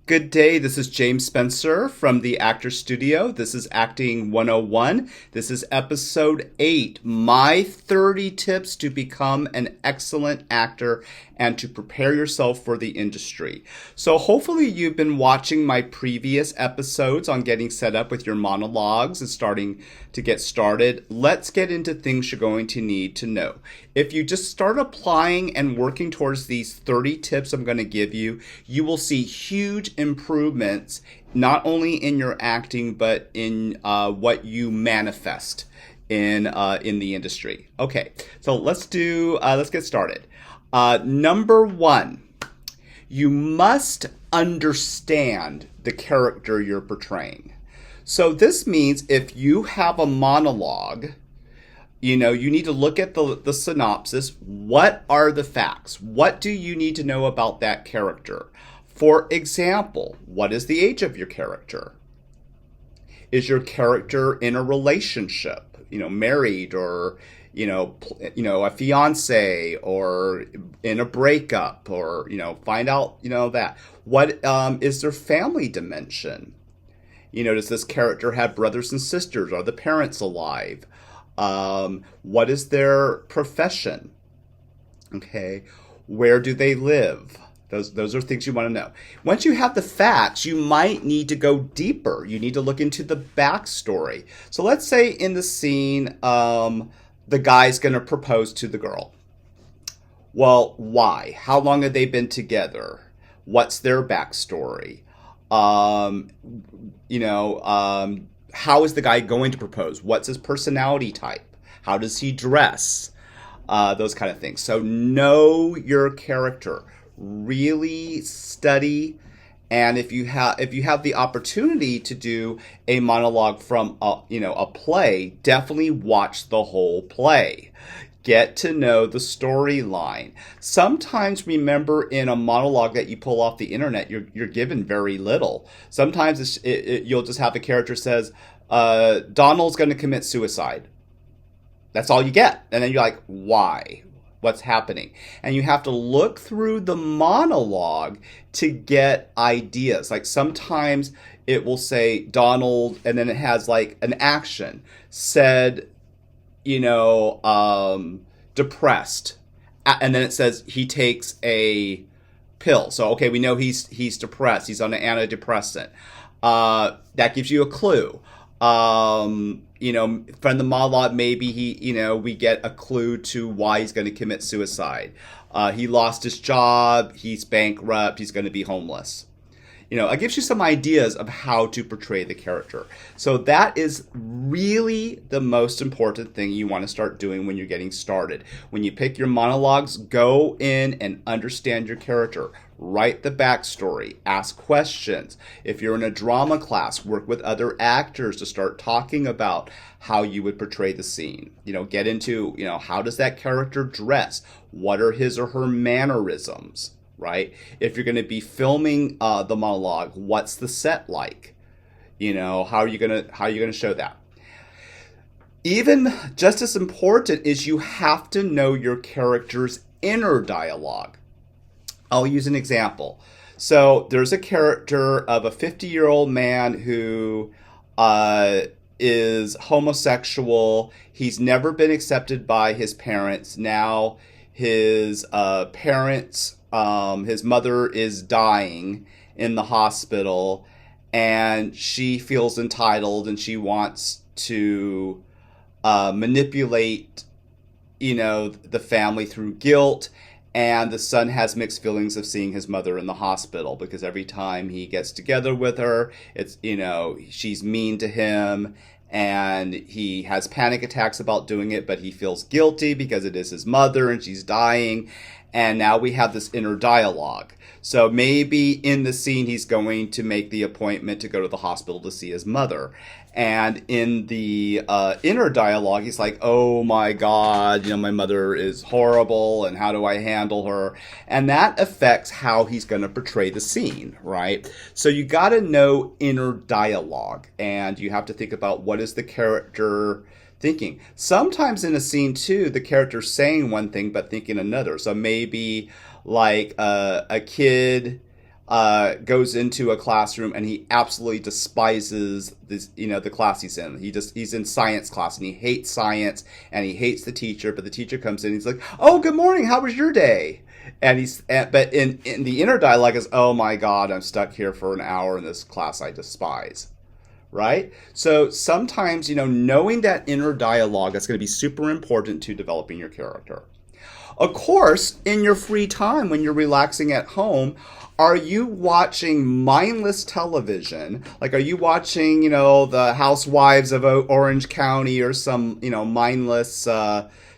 Good day. This is James Spencer from the Actors Studio. This is Acting 101. This is episode 8, My 30 Tips to Become an Excellent Actor and to Prepare Yourself for the Industry. So hopefully you've been watching my previous episodes on getting set up with your monologues and starting to get started. Let's get into things you're going to need to know. If you just start applying and working towards these 30 tips I'm going to give you, you will see huge improvements not only in your acting but in what you manifest in the industry. Okay, so let's get started. Number 1, you must understand the character you're portraying. So this means if you have a monologue, you need to look at the synopsis. What are the facts? What do you need to know about that character? For example, what is the age of your character? Is your character in a relationship, married or, a fiance or in a breakup or, find out, that. What is their family dimension? Does this character have brothers and sisters? Are the parents alive? What is their profession? Okay. Where do they live? Those are things you want to know. Once you have the facts, you might need to go deeper. You need to look into the backstory. So let's say in the scene, the guy's going to propose to the girl. Well, why? How long have they been together? What's their backstory? How is the guy going to propose? What's his personality type? How does he dress? Those kind of things. So know your character. Really study, and if you have the opportunity to do a monologue from a play, definitely watch the whole play. Get to know the storyline. Sometimes, remember, in a monologue that you pull off the internet, you're given very little. Sometimes you'll just have a character says, Donald's going to commit suicide. That's all you get. And then you're like, why? What's happening? And you have to look through the monologue to get ideas. Like sometimes it will say Donald, and then it has like an action said, depressed. And then it says he takes a pill. So, okay, we know he's depressed. He's on an antidepressant. That gives you a clue. From the monologue, maybe we get a clue to why he's going to commit suicide. He lost his job. He's bankrupt. He's going to be homeless. It gives you some ideas of how to portray the character. So that is really the most important thing you want to start doing when you're getting started. When you pick your monologues, go in and understand your character. Write the backstory. Ask questions. If you're in a drama class, work with other actors to start talking about how you would portray the scene. Get into, how does that character dress? What are his or her mannerisms? Right? If you're going to be filming the monologue, what's the set like? How are you going to show that? Even just as important is you have to know your character's inner dialogue. I'll use an example. So there's a character of a 50-year-old man who is homosexual. He's never been accepted by his parents. Now his parents, his mother is dying in the hospital, and she feels entitled, and she wants to manipulate, the family through guilt. And the son has mixed feelings of seeing his mother in the hospital because every time he gets together with her, it's, she's mean to him, and he has panic attacks about doing it, but he feels guilty because it is his mother and she's dying. And now we have this inner dialogue. So maybe in the scene, he's going to make the appointment to go to the hospital to see his mother. And in the inner dialogue, he's like, oh my God, my mother is horrible, and how do I handle her? And that affects how he's going to portray the scene, right? So you got to know inner dialogue, and you have to think about what is the character thinking. Sometimes in a scene too, the character's saying one thing but thinking another. So maybe like a kid goes into a classroom and he absolutely despises this, the class he's in. He's in science class and he hates science and he hates the teacher. But the teacher comes in and he's like, "Oh, good morning. How was your day?" But in the inner dialogue is, "Oh my God, I'm stuck here for an hour in this class I despise." Right? So sometimes, knowing that inner dialogue is going to be super important to developing your character. Of course, in your free time when you're relaxing at home, are you watching mindless television? Like, are you watching, the Housewives of Orange County or some, mindless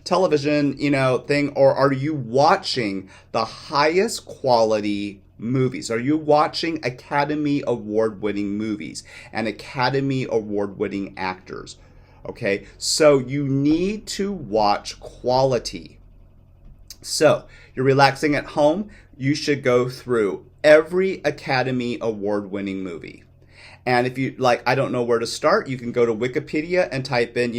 television, thing? Or are you watching the highest quality movies? Are you watching Academy Award-winning movies and Academy Award-winning actors? Okay, so you need to watch quality. So, you're relaxing at home, you should go through every Academy Award-winning movie. And if you, I don't know where to start, you can go to Wikipedia and type in,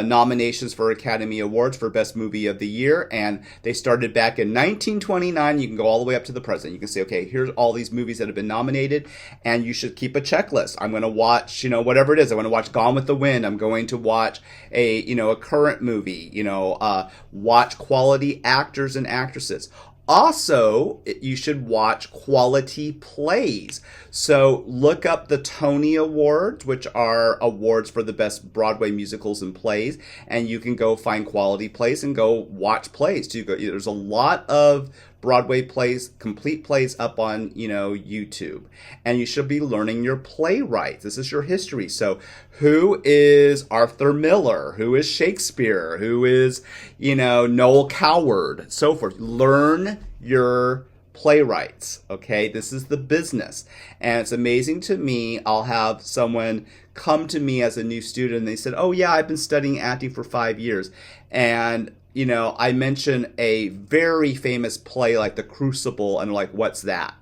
nominations for Academy Awards for Best Movie of the Year. And they started back in 1929. You can go all the way up to the present. You can say, okay, here's all these movies that have been nominated. And you should keep a checklist. I'm going to watch, whatever it is. I want to watch Gone with the Wind. I'm going to watch a current movie, watch quality actors and actresses. Also, you should watch quality plays. So look up the Tony Awards, which are awards for the best Broadway musicals and plays, and you can go find quality plays and go watch plays. There's a lot of Broadway plays, complete plays up on, YouTube. And you should be learning your playwrights. This is your history. So who is Arthur Miller? Who is Shakespeare? Who is, Noel Coward? So forth. Learn your playwrights. Okay, this is the business. And it's amazing to me. I'll have someone come to me as a new student and they said, "Oh yeah, I've been studying acting for 5 years." And I mention a very famous play like The Crucible, and like, "What's that?"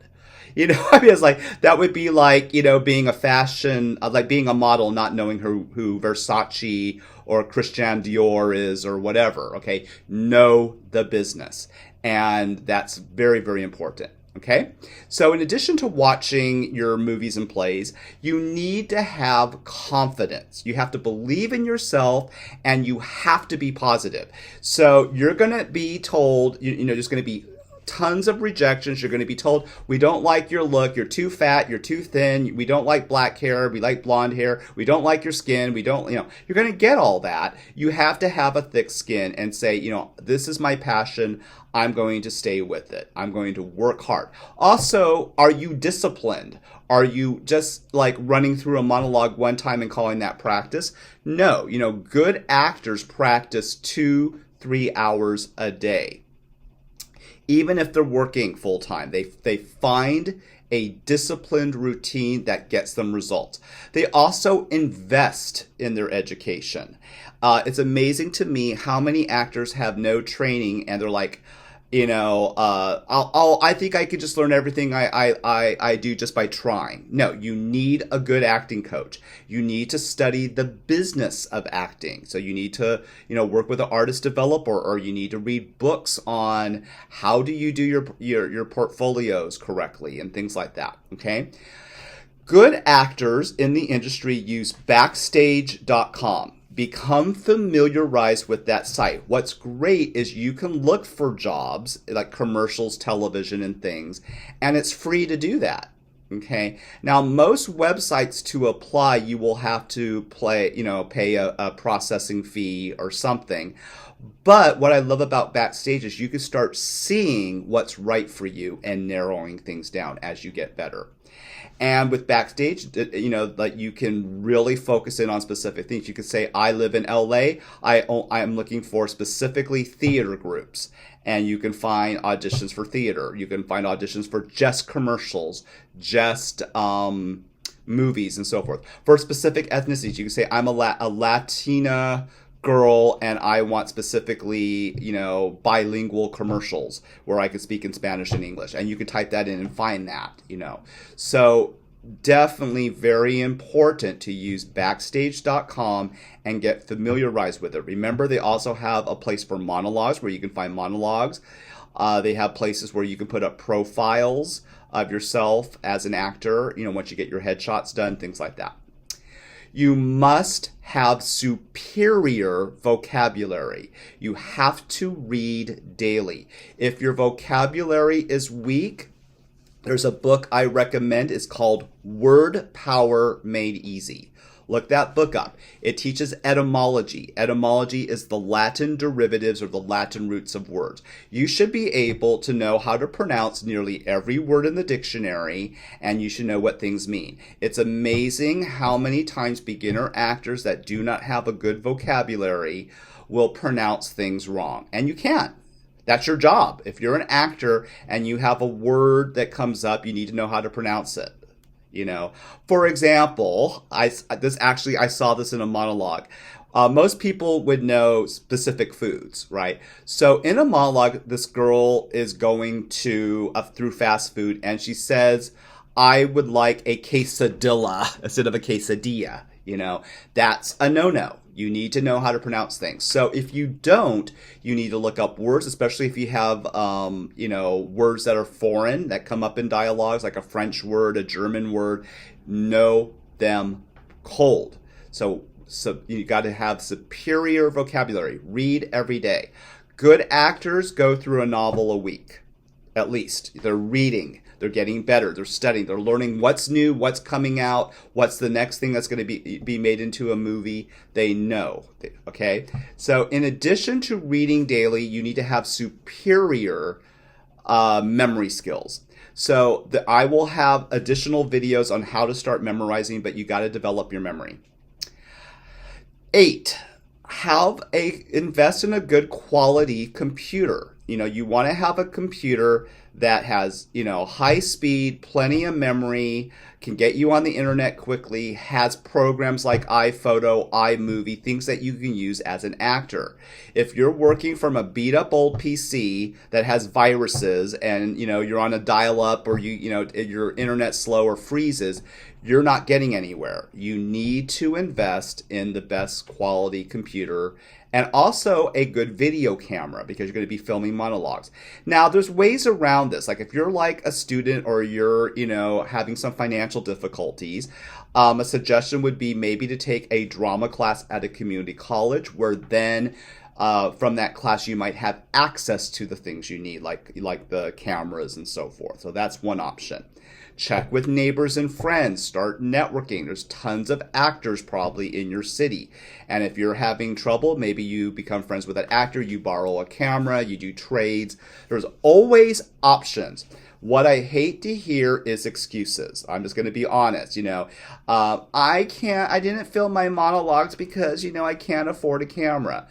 It's like, that would be like, being a fashion, like being a model, not knowing who Versace or Christian Dior is or whatever. Okay, know the business. And that's very, very important. Okay, so in addition to watching your movies and plays, you need to have confidence. You have to believe in yourself and you have to be positive. So you're going to be told, there's going to be tons of rejections. You're going to be told, "We don't like your look. You're too fat. You're too thin. We don't like black hair. We like blonde hair. We don't like your skin. We don't, you're going to get all that. You have to have a thick skin and say, this is my passion. I'm going to stay with it. I'm going to work hard." Also, are you disciplined? Are you just like running through a monologue one time and calling that practice? No, good actors practice 2-3 hours a day. Even if they're working full time, they find a disciplined routine that gets them results. They also invest in their education. It's amazing to me how many actors have no training and they're like, I think I could just learn everything I do just by trying. No, you need a good acting coach. You need to study the business of acting. So you need to, work with an artist developer, or you need to read books on how do you do your portfolios correctly and things like that. Okay. Good actors in the industry use Backstage.com. Become familiarized with that site. What's great is you can look for jobs like commercials, television, and things, and it's free to do that. Okay. Now, most websites to apply, you will have to pay a processing fee or something. But what I love about Backstage is you can start seeing what's right for you and narrowing things down as you get better. And with Backstage, you can really focus in on specific things. You could say, "I live in LA. I'm looking for specifically theater groups." And you can find auditions for theater. You can find auditions for just commercials, just movies, and so forth. For specific ethnicities, you can say, "I'm a Latina girl and I want specifically, bilingual commercials where I can speak in Spanish and English." And you can type that in and find that, So definitely very important to use backstage.com and get familiarized with it. Remember, they also have a place for monologues where you can find monologues. They have places where you can put up profiles of yourself as an actor, once you get your headshots done, things like that. You must have superior vocabulary. You have to read daily. If your vocabulary is weak, there's a book I recommend. It's called Word Power Made Easy. Look that book up. It teaches etymology. Etymology is the Latin derivatives or the Latin roots of words. You should be able to know how to pronounce nearly every word in the dictionary, and you should know what things mean. It's amazing how many times beginner actors that do not have a good vocabulary will pronounce things wrong. And you can't. That's your job. If you're an actor and you have a word that comes up, you need to know how to pronounce it. For example, I saw this in a monologue. Most people would know specific foods, right? So in a monologue, this girl is going through fast food, and she says, "I would like a quesadilla instead of a quesadilla." That's a no-no. You need to know how to pronounce things. So if you don't, you need to look up words, especially if you have, words that are foreign that come up in dialogues, like a French word, a German word. Know them cold. So you got to have superior vocabulary. Read every day. Good actors go through a novel a week, at least. They're reading. They're getting better. They're studying. They're learning what's new, what's coming out, what's the next thing that's going to be made into a movie. They know. Okay? So in addition to reading daily, you need to have superior memory skills. So I will have additional videos on how to start memorizing, but you got to develop your memory. 8, invest in a good quality computer. You want to have a computer that has, high speed, plenty of memory, can get you on the internet quickly, has programs like iPhoto, iMovie, things that you can use as an actor. If you're working from a beat up old PC that has viruses and, you're on a dial up or your internet's slow or freezes, you're not getting anywhere. You need to invest in the best quality computer and also a good video camera because you're going to be filming monologues. Now, there's ways around this. Like if you're like a student or you're, having some financial difficulties, a suggestion would be maybe to take a drama class at a community college where then from that class you might have access to the things you need, like the cameras and so forth. So that's one option. Check with neighbors and friends. Start networking. There's tons of actors probably in your city. And if you're having trouble, maybe you become friends with an actor, you borrow a camera, you do trades. There's always options. What I hate to hear is excuses. I'm just going to be honest. I didn't film my monologues because, I can't afford a camera.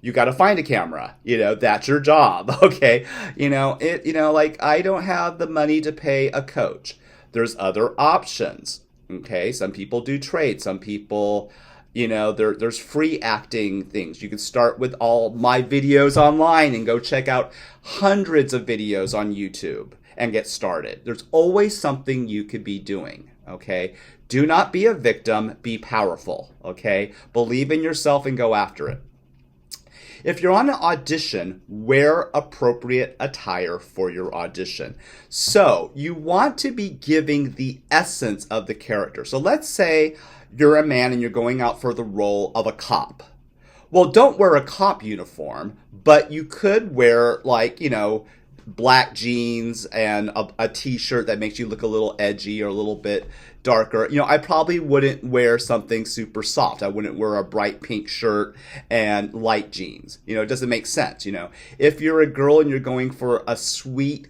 You got to find a camera, that's your job. Okay. I don't have the money to pay a coach. There's other options. Okay. Some people do trade. Some people, there's free acting things. You can start with all my videos online and go check out hundreds of videos on YouTube and get started. There's always something you could be doing. Okay. Do not be a victim. Be powerful. Okay. Believe in yourself and go after it. If you're on an audition, wear appropriate attire for your audition. So you want to be giving the essence of the character. So let's say you're a man and you're going out for the role of a cop. Well, don't wear a cop uniform, but you could wear black jeans and a t-shirt that makes you look a little edgy or a little bit darker. I probably wouldn't wear something super soft. I wouldn't wear a bright pink shirt and light jeans. It doesn't make sense. If you're a girl and you're going for a sweet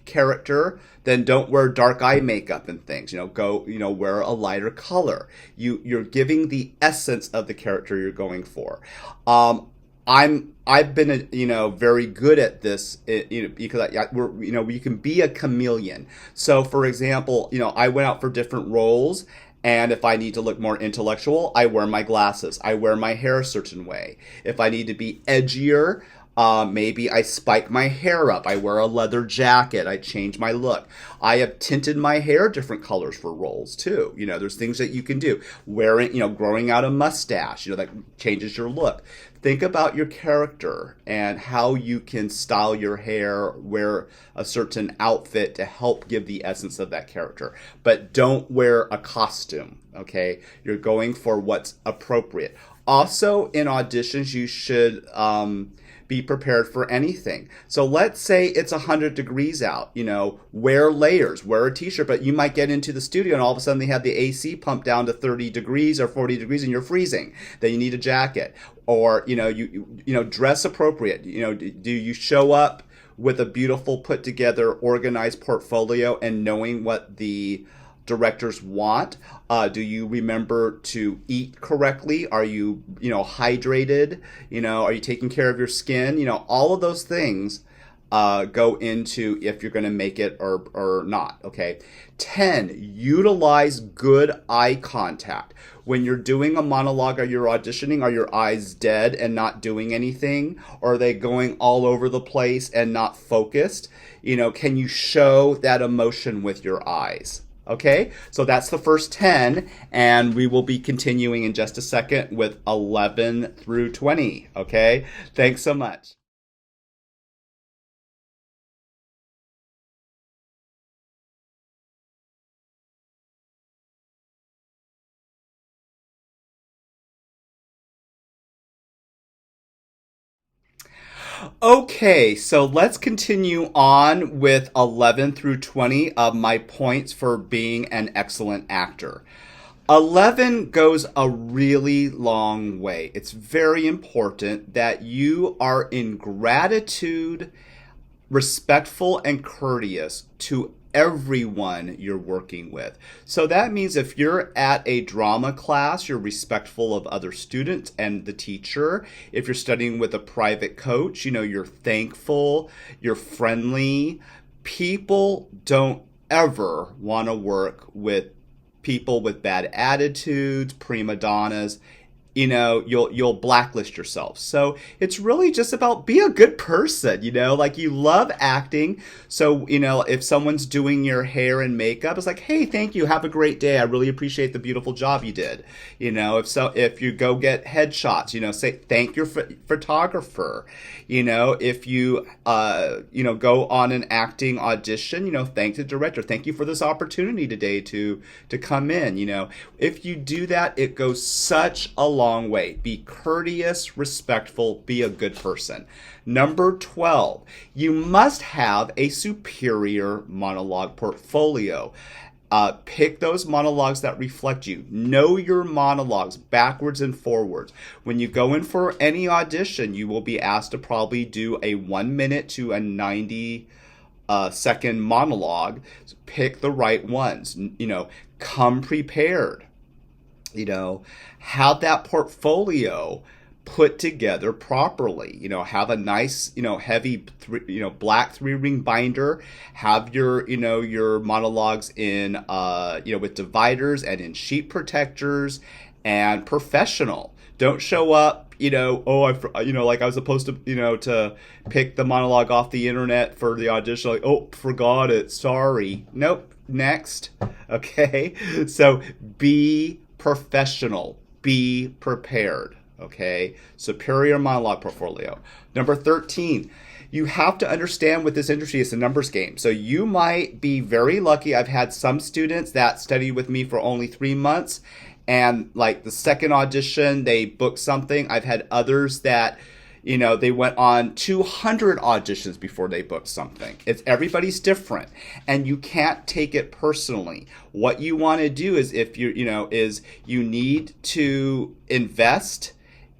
character, then don't wear dark eye makeup and things. Wear a lighter color. You're giving the essence of the character you're going for. I've been, very good at this, because you can be a chameleon. So, for example, I went out for different roles, and if I need to look more intellectual, I wear my glasses. I wear my hair a certain way. If I need to be edgier, Maybe I spike my hair up. I wear a leather jacket. I change my look. I have tinted my hair different colors for roles too. There's things that you can do. Wearing, growing out a mustache, that changes your look. Think about your character and how you can style your hair, wear a certain outfit to help give the essence of that character. But don't wear a costume, okay? You're going for what's appropriate. Also, in auditions, you should be prepared for anything. So let's say it's 100 degrees out, wear layers, wear a t-shirt, but you might get into the studio and all of a sudden they have the AC pumped down to 30 degrees or 40 degrees and you're freezing. Then you need a jacket. Or, you dress appropriate. Do you show up with a beautiful put together, organized portfolio and knowing what the directors want? Do you remember to eat correctly? Are you, hydrated? Are you taking care of your skin? All of those things go into if you're going to make it or not, okay? 10, utilize good eye contact. When you're doing a monologue or you're auditioning, are your eyes dead and not doing anything? Or are they going all over the place and not focused? Can you show that emotion with your eyes? Okay, so that's the first 10, and we will be continuing in just a second with 11 through 20, okay? Thanks so much. Okay, so let's continue on with 11 through 20 of my points for being an excellent actor. 11 goes a really long way. It's very important that you are in gratitude, respectful, and courteous to everyone you're working with. So that means if you're at a drama class, you're respectful of other students and the teacher. If you're studying with a private coach, you're thankful, you're friendly. People don't ever want to work with people with bad attitudes, prima donnas. You'll blacklist yourself. So it's really just about be a good person, like you love acting. So, if someone's doing your hair and makeup, it's like, hey, thank you. Have a great day. I really appreciate the beautiful job you did. If you go get headshots, say thank your photographer. If you, go on an acting audition, thank the director. Thank you for this opportunity today to come in. If you do that, it goes such a long way. Be courteous, respectful, be a good person. Number 12, you must have a superior monologue portfolio. Pick those monologues that reflect you. Know your monologues backwards and forwards. When you go in for any audition, you will be asked to probably do a 1 minute to a 90 second monologue. Pick the right ones. Come prepared. Have that portfolio put together properly. Have a nice, heavy, black 3-ring binder. Have your monologues in, with dividers and in sheet protectors and professional. Don't show up, like I was supposed to pick the monologue off the internet for the audition. Like, oh, forgot it. Sorry. Nope. Next. Okay. So be professional, be prepared, okay? Superior monologue portfolio. Number 13, you have to understand with this industry, it's a numbers game. So you might be very lucky. I've had some students that studied with me for only 3 months, and like the second audition, they booked something. I've had others that they went on 200 auditions before they booked something. Everybody's different, and you can't take it personally. What you want to do is you need to invest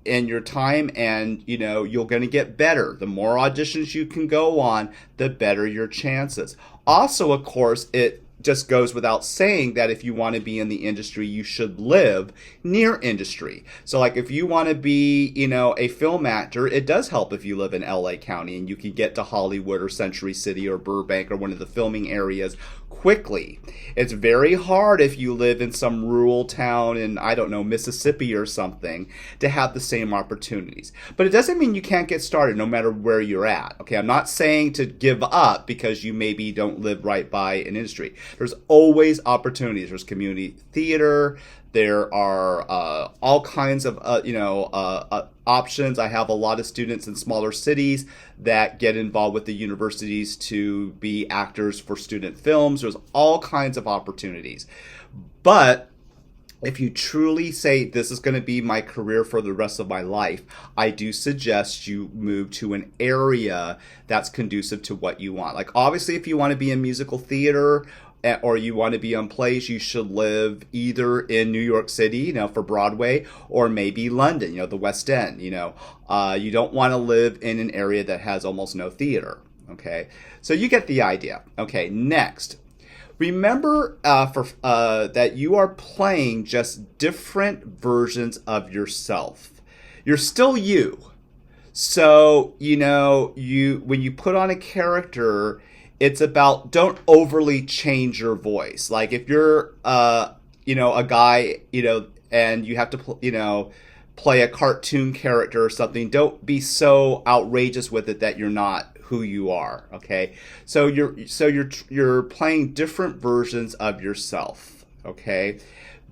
in your time, and you're going to get better. The more auditions you can go on, the better your chances. Also, of course, it just goes without saying that if you want to be in the industry, you should live near industry. So like if you want to be, a film actor, it does help if you live in LA County and you can get to Hollywood or Century City or Burbank or one of the filming areas quickly. It's very hard if you live in some rural town in, I don't know, Mississippi or something, to have the same opportunities. But it doesn't mean you can't get started no matter where you're at. Okay, I'm not saying to give up because you maybe don't live right by an industry. There's always opportunities. There's community theater. There are all kinds of options. I have a lot of students in smaller cities that get involved with the universities to be actors for student films. There's all kinds of opportunities. But if you truly say this is going to be my career for the rest of my life, I do suggest you move to an area that's conducive to what you want. Like obviously if you want to be in musical theater or you want to be on plays, you should live either in New York City, for Broadway, or maybe London, the West End, you don't want to live in an area that has almost no theater. Okay. So you get the idea. Okay. Next. Remember that you are playing just different versions of yourself. You're still you. So, when you put on a character, it's about don't overly change your voice. Like if you're, a guy, and you have to, play a cartoon character or something, don't be so outrageous with it that you're not who you are. Okay, so you're playing different versions of yourself. Okay,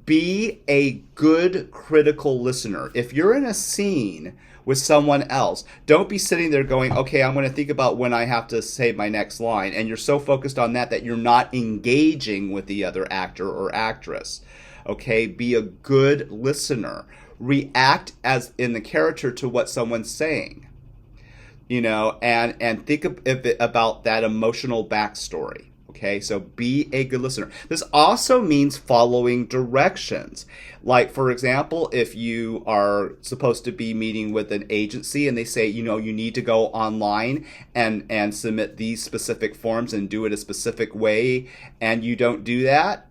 be a good critical listener. If you're in a scene with someone else, don't be sitting there going, okay, I'm going to think about when I have to say my next line, and you're so focused on that you're not engaging with the other actor or actress. Okay, be a good listener. React as in the character to what someone's saying. And think about that emotional backstory. Okay, so be a good listener. This also means following directions. Like, for example, if you are supposed to be meeting with an agency and they say, you need to go online and submit these specific forms and do it a specific way, and you don't do that,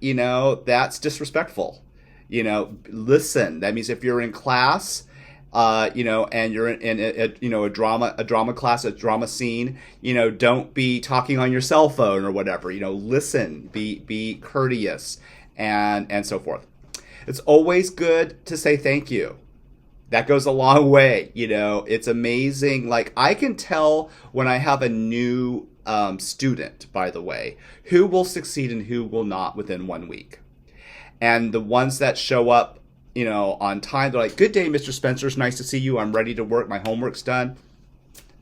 that's disrespectful. Listen. That means if you're in class, and you're in a drama class, a drama scene, don't be talking on your cell phone or whatever. Listen, be courteous, and so forth. It's always good to say thank you. That goes a long way. It's amazing. Like I can tell when I have a new student, by the way, who will succeed and who will not within 1 week. And the ones that show up on time, they're like, good day, Mr. Spencer. It's nice to see you. I'm ready to work. My homework's done.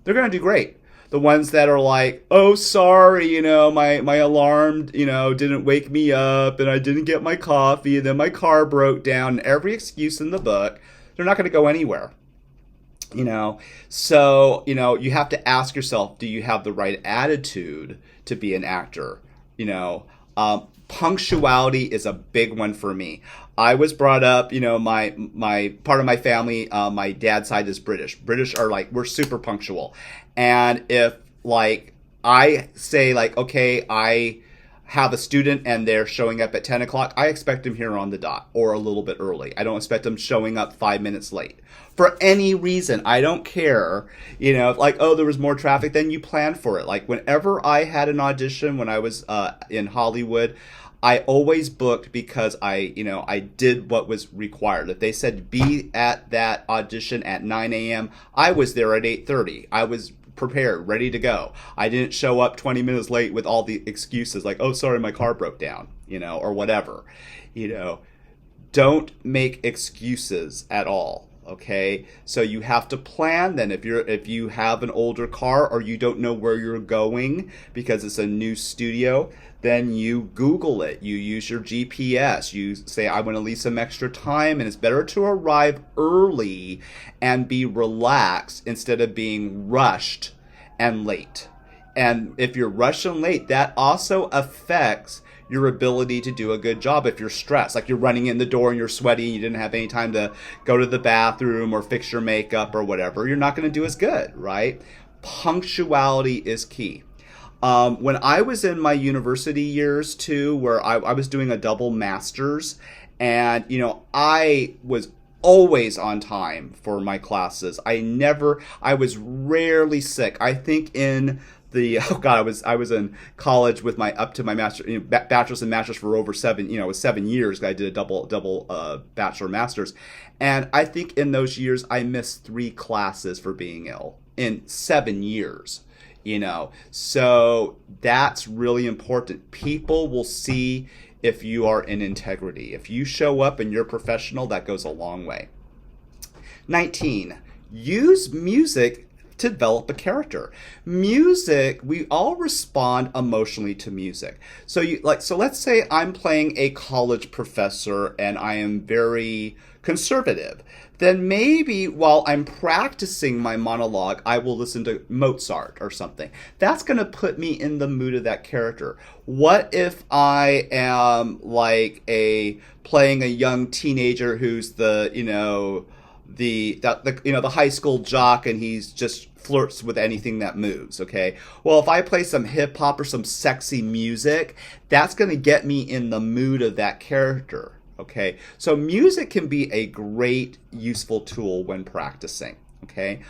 They're going to do great. The ones that are like, oh, sorry, my alarm, didn't wake me up and I didn't get my coffee and then my car broke down. Every excuse in the book, they're not going to go anywhere. So, you have to ask yourself, do you have the right attitude to be an actor? Punctuality is a big one for me. I was brought up, my part of my family, my dad's side is British. British are like, we're super punctual. And if I say okay, I have a student and they're showing up at 10 o'clock, I expect them here on the dot or a little bit early. I don't expect them showing up 5 minutes late for any reason. I don't care, oh, there was more traffic, then you plan for it. Like whenever I had an audition when I was in Hollywood, I always booked because I did what was required. If they said be at that audition at 9 a.m., I was there at 8:30. I was prepared, ready to go. I didn't show up 20 minutes late with all the excuses like, oh, sorry, my car broke down, or whatever. Don't make excuses at all. Okay, so you have to plan. Then if you have an older car or you don't know where you're going because it's a new studio, then you Google it. You use your GPS. You say, I want to leave some extra time, and it's better to arrive early and be relaxed instead of being rushed and late. And if you're rushed and late, that also affects your ability to do a good job. If you're stressed, like you're running in the door and you're sweaty and you didn't have any time to go to the bathroom or fix your makeup or whatever, you're not going to do as good, right? Punctuality is key. When I was in my university years too, where I was doing a double master's, and I was always on time for my classes. I was rarely sick. I think in the I was in college with my up to my master, bachelor's and master's for over 7 years. I did a double bachelor master's, and I think in those years I missed 3 classes for being ill in 7 years. So that's really important. People will see if you are in integrity. If you show up and you're professional, that goes a long way. 19, use music to develop a character. Music, we all respond emotionally to music. So let's say I'm playing a college professor and I am very conservative. Then maybe while I'm practicing my monologue, I will listen to Mozart or something. That's going to put me in the mood of that character. What if I am playing a young teenager who's the high school jock, and he's just flirts with anything that moves, okay? Well, if I play some hip hop or some sexy music, that's going to get me in the mood of that character. Okay, so music can be a great, useful tool when practicing, okay?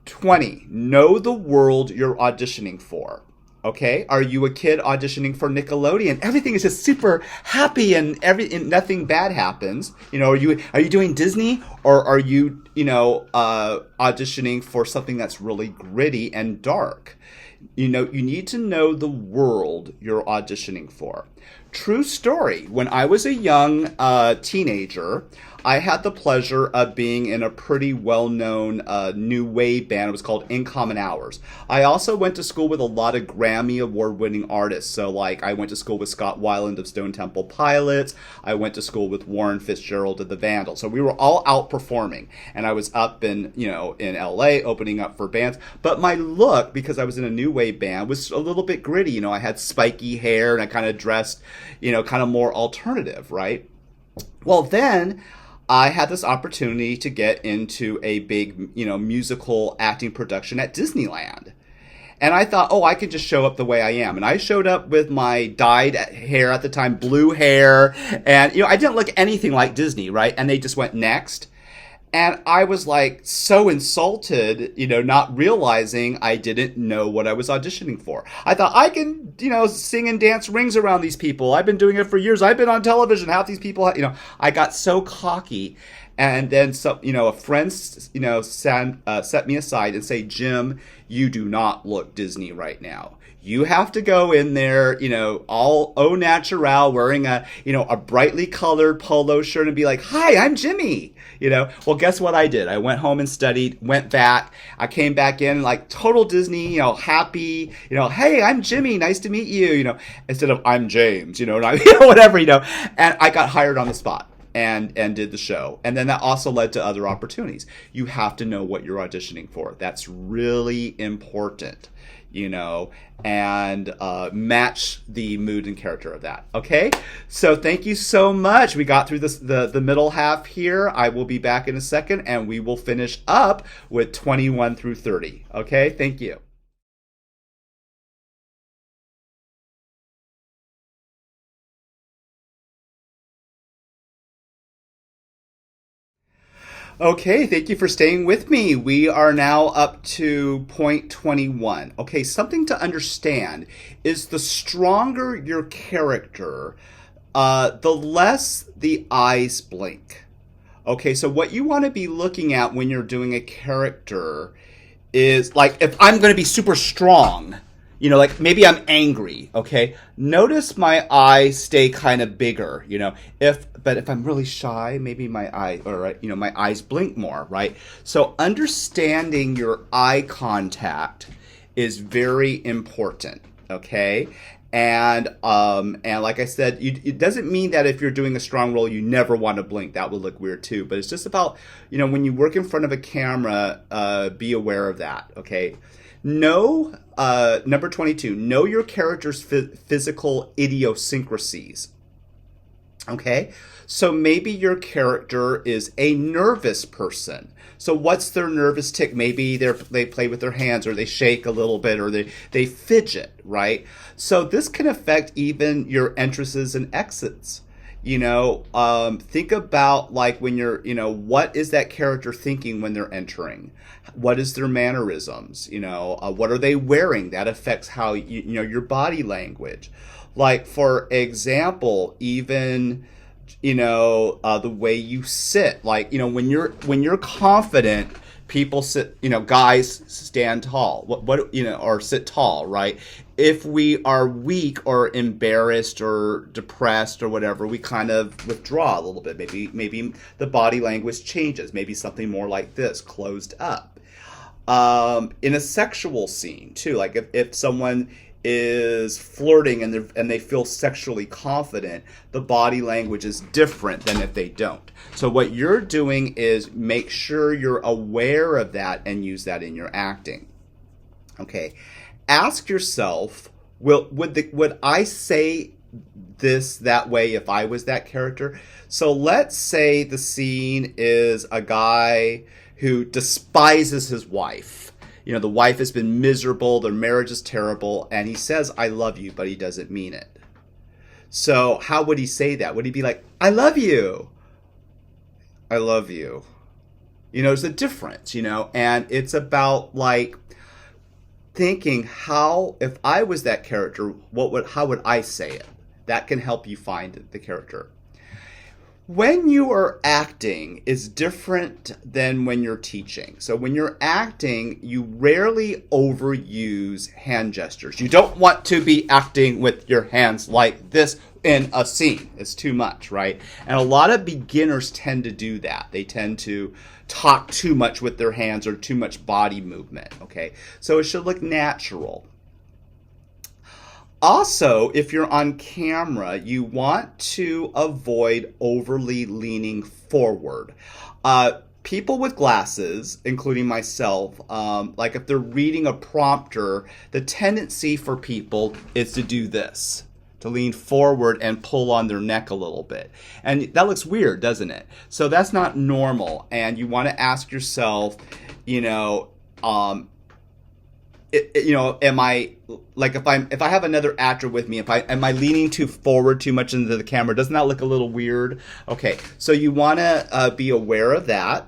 20, know the world you're auditioning for, okay? Are you a kid auditioning for Nickelodeon? Everything is just super happy and nothing bad happens. Are you doing Disney, or are you, auditioning for something that's really gritty and dark? You need to know the world you're auditioning for. True story. When I was a young teenager, I had the pleasure of being in a pretty well-known new wave band. It was called In Common Hours. I also went to school with a lot of Grammy award-winning artists. So I went to school with Scott Weiland of Stone Temple Pilots. I went to school with Warren Fitzgerald of the Vandals. So we were all out performing. And I was up in LA opening up for bands. But my look, because I was in a new wave band, was a little bit gritty. I had spiky hair and I kind of dressed, kind of more alternative, right? Well, then I had this opportunity to get into a big, musical acting production at Disneyland. And I thought, I could just show up the way I am. And I showed up with my dyed hair at the time, blue hair. And, I didn't look anything like Disney, right? And they just went next. And I was so insulted, not realizing I didn't know what I was auditioning for. I thought I can, sing and dance rings around these people. I've been doing it for years. I've been on television. Half these people, I got so cocky. And then a friend, set me aside and say, Jim, you do not look Disney right now. You have to go in there, all au naturel, wearing a brightly colored polo shirt and be like, hi, I'm Jimmy. Well, guess what I did? I went home and studied, went back. I came back in total Disney, happy, hey, I'm Jimmy. Nice to meet you, instead of I'm James, whatever, and I got hired on the spot and did the show. And then that also led to other opportunities. You have to know what you're auditioning for. That's really important. And match the mood and character of that. Okay? So thank you so much. We got through the middle half here. I will be back in a second, and we will finish up with 21 through 30. Okay? Thank you. Okay, thank you for staying with me. We are now up to point 21. Okay, something to understand is the stronger your character, the less the eyes blink. Okay, so what you want to be looking at when you're doing a character is if I'm going to be super strong, maybe I'm angry, okay? Notice my eyes stay kind of bigger, But if I'm really shy, maybe my eyes blink more, right? So understanding your eye contact is very important, okay? And like I said, it doesn't mean that if you're doing a strong role, you never want to blink. That would look weird too. But it's just about, when you work in front of a camera, be aware of that, okay? Number 22, know your character's physical idiosyncrasies. Okay, so maybe your character is a nervous person. So what's their nervous tick? Maybe they play with their hands, or they shake a little bit, or they fidget, right? So this can affect even your entrances and exits. Think about like when you're, what is that character thinking when they're entering? What is their mannerisms? What are they wearing? That affects how your body language. Like, for example, even the way you sit. Like, when you're confident, people sit. Guys stand tall. Or sit tall, right? If we are weak or embarrassed or depressed or whatever, we kind of withdraw a little bit. Maybe the body language changes. Maybe something more like this, closed up. In a sexual scene too, like if someone is flirting and they feel sexually confident, the body language is different than if they don't. So what you're doing is make sure you're aware of that and use that in your acting. Okay, ask yourself, would I say this that way if I was that character? So let's say the scene is a guy who despises his wife. The wife has been miserable, their marriage is terrible, and he says, I love you, but he doesn't mean it. So how would he say that? Would he be like, I love you? I love you. There's a difference, and it's about like thinking if I was that character, how would I say it? That can help you find the character. When you are acting is different than when you're teaching. So when you're acting, you rarely overuse hand gestures. You don't want to be acting with your hands like this in a scene. It's too much, right? And a lot of beginners tend to do that. They tend to talk too much with their hands or too much body movement, okay? So it should look natural. Also, if you're on camera, you want to avoid overly leaning forward. People with glasses, including myself, like if they're reading a prompter, the tendency for people is to do this, to lean forward and pull on their neck a little bit. And that looks weird, doesn't it? So that's not normal. And you want to ask yourself, am I like if I have another actor with me, am I leaning too forward too much into the camera? Doesn't that look a little weird? Okay, so you want to be aware of that.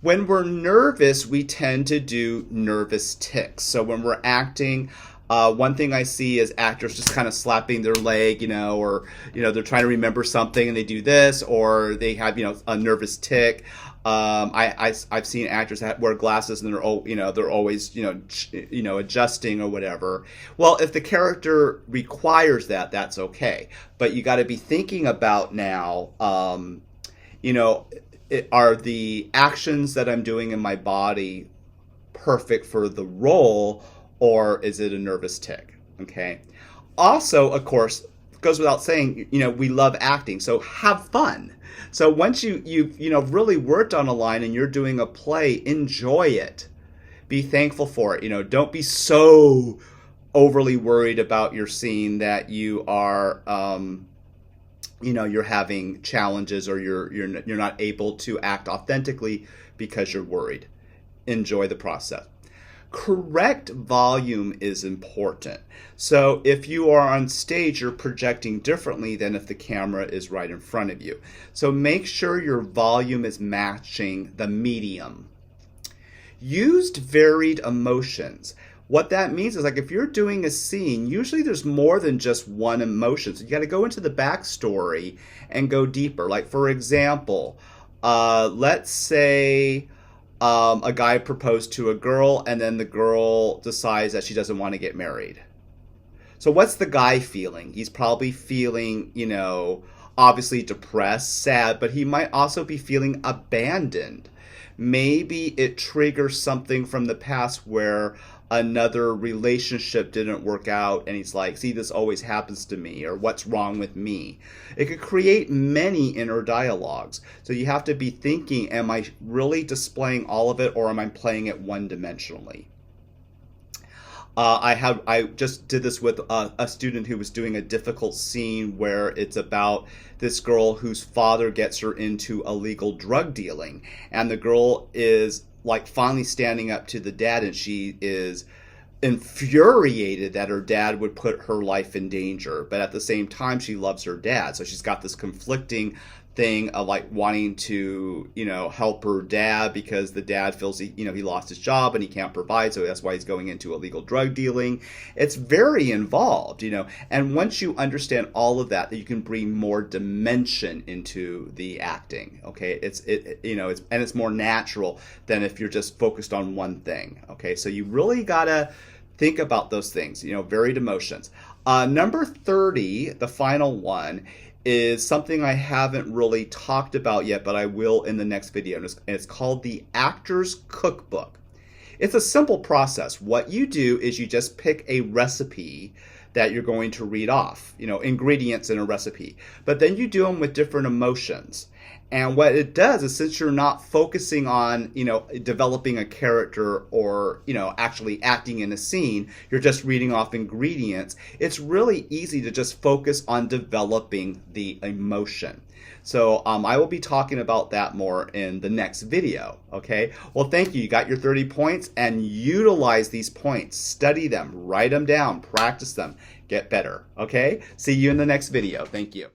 When we're nervous, we tend to do nervous tics. So when we're acting, one thing I see is actors just kind of slapping their leg, or they're trying to remember something and they do this, or they have a nervous tic. I've seen actors that wear glasses and they're always adjusting or whatever. Well, if the character requires that, that's okay. But you got to be thinking about now, are the actions that I'm doing in my body perfect for the role, or is it a nervous tic? Okay. Also, of course, goes without saying, we love acting, so have fun. So once you've really worked on a line and you're doing a play, enjoy it. Be thankful for it. Don't be so overly worried about your scene that you are, you're having challenges or you're not able to act authentically because you're worried. Enjoy the process. Correct volume is important. So if you are on stage, you're projecting differently than if the camera is right in front of you. So make sure your volume is matching the medium. Used varied emotions. What that means is, like, if you're doing a scene, usually there's more than just one emotion. So you got to go into the backstory and go deeper. Like, for example, let's say a guy proposed to a girl and then the girl decides that she doesn't want to get married. So what's the guy feeling? He's probably feeling, obviously depressed, sad, but he might also be feeling abandoned. Maybe it triggers something from the past where another relationship didn't work out and he's like, see, this always happens to me, or what's wrong with me? It could create many inner dialogues. So you have to be thinking, am I really displaying all of it, or am I playing it one-dimensionally? I just did this with a student who was doing a difficult scene where it's about this girl whose father gets her into illegal drug dealing, and the girl is like finally standing up to the dad, and she is infuriated that her dad would put her life in danger, but at the same time she loves her dad, so she's got this conflicting thing of like wanting to, help her dad because the dad feels he lost his job and he can't provide, so that's why he's going into illegal drug dealing. It's very involved, and once you understand all of that, you can bring more dimension into the acting. Okay, it's more natural than if you're just focused on one thing. Okay, so you really gotta think about those things, varied emotions. Number 30, the final one, is something I haven't really talked about yet, but I will in the next video. And it's called the Actors Cookbook. It's a simple process. What you do is you just pick a recipe that you're going to read off, ingredients in a recipe. But then you do them with different emotions. And what it does is, since you're not focusing on, developing a character or, actually acting in a scene, you're just reading off ingredients, it's really easy to just focus on developing the emotion. So I will be talking about that more in the next video, okay? Well, thank you. You got your 30 points, and utilize these points. Study them, write them down, practice them, get better, okay? See you in the next video. Thank you.